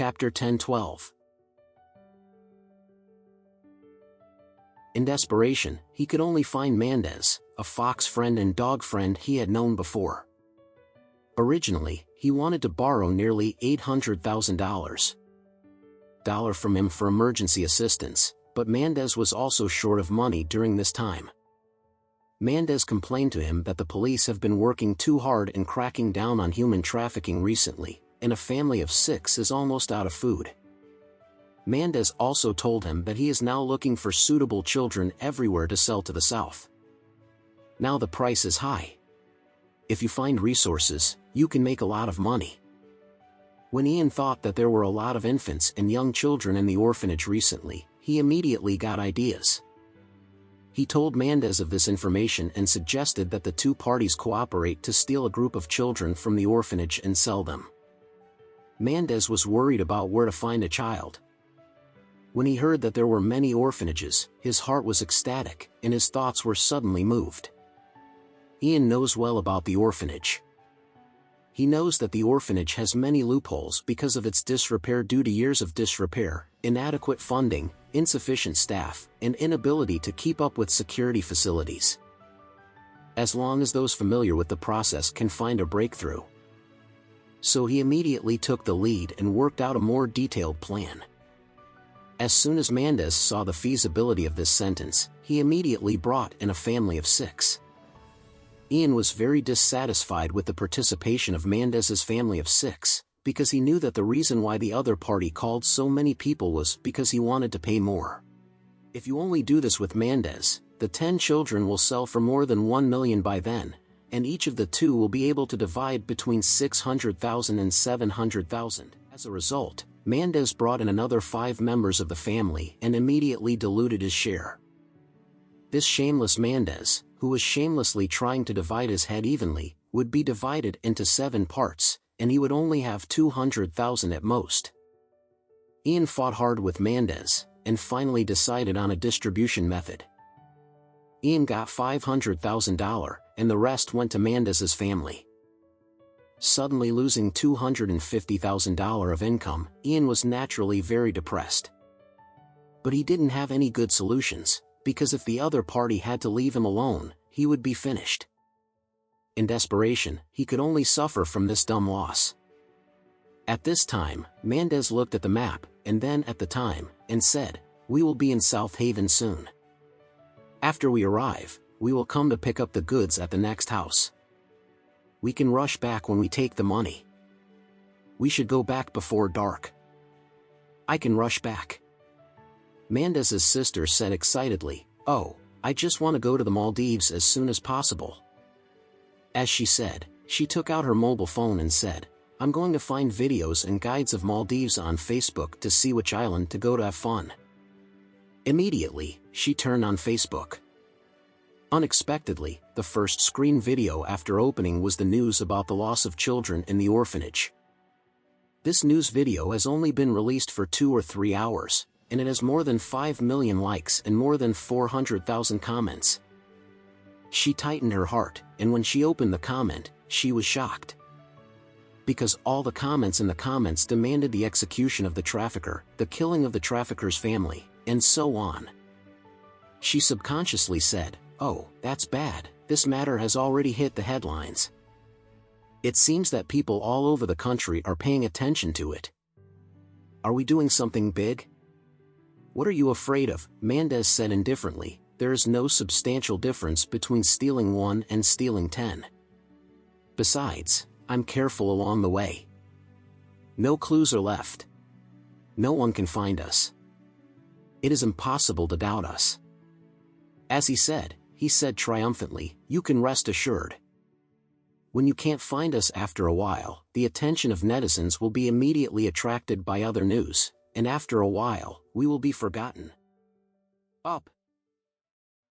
Chapter 10-12. In desperation, he could only find Mendez, a fox friend and dog friend he had known before. Originally, he wanted to borrow nearly $800,000 from him for emergency assistance, but Mendez was also short of money during this time. Mendez complained to him that the police have been working too hard in cracking down on human trafficking recently, and a family of 6 is almost out of food. Mendez also told him that he is now looking for suitable children everywhere to sell to the South. Now the price is high. If you find resources, you can make a lot of money. When Ian thought that there were a lot of infants and young children in the orphanage recently, he immediately got ideas. He told Mendez of this information and suggested that the two parties cooperate to steal a group of children from the orphanage and sell them. Mendez was worried about where to find a child. When he heard that there were many orphanages, his heart was ecstatic, and his thoughts were suddenly moved. Ian knows well about the orphanage. He knows that the orphanage has many loopholes because of its disrepair due to years of disrepair, inadequate funding, insufficient staff, and inability to keep up with security facilities. As long as those familiar with the process can find a breakthrough. So he immediately took the lead and worked out a more detailed plan. As soon as Mendez saw the feasibility of this sentence, he immediately brought in a family of 6. Ian was very dissatisfied with the participation of Mendez's family of 6, because he knew that the reason why the other party called so many people was because he wanted to pay more. If you only do this with Mendez, the 10 children will sell for more than $1 million by then, and each of the 2 will be able to divide between $600,000 and $700,000. As a result, Mendez brought in another 5 members of the family and immediately diluted his share. This shameless Mendez, who was shamelessly trying to divide his head evenly, would be divided into 7 parts, and he would only have $200,000 at most. Ian fought hard with Mendez, and finally decided on a distribution method. Ian got $500,000, and the rest went to Mendez's family. Suddenly losing $250,000 of income, Ian was naturally very depressed. But he didn't have any good solutions, because if the other party had to leave him alone, he would be finished. In desperation, he could only suffer from this dumb loss. At this time, Mendez looked at the map, and then at the time, and said, "We will be in South Haven soon. After we arrive, we will come to pick up the goods at the next house. We can rush back when we take the money. We should go back before dark. I can rush back." Mendez's sister said excitedly, "Oh, I just want to go to the Maldives as soon as possible." As she said, she took out her mobile phone and said, "I'm going to find videos and guides of Maldives on Facebook to see which island to go to have fun." Immediately, she turned on Facebook. Unexpectedly, the first screen video after opening was the news about the loss of children in the orphanage. This news video has only been released for 2 or 3 hours, and it has more than 5 million likes and more than 400,000 comments. She tightened her heart, and when she opened the comment, she was shocked. Because all the comments in the comments demanded the execution of the trafficker, the killing of the trafficker's family, and so on. She subconsciously said, "Oh, that's bad, this matter has already hit the headlines. It seems that people all over the country are paying attention to it. Are we doing something big?" "What are you afraid of?" Mendez said indifferently. "There is no substantial difference between stealing 1 and stealing 10. Besides, I'm careful along the way. No clues are left. No one can find us. It is impossible to doubt us." As he said triumphantly, "You can rest assured. When you can't find us after a while, the attention of netizens will be immediately attracted by other news, and after a while, we will be forgotten." Up.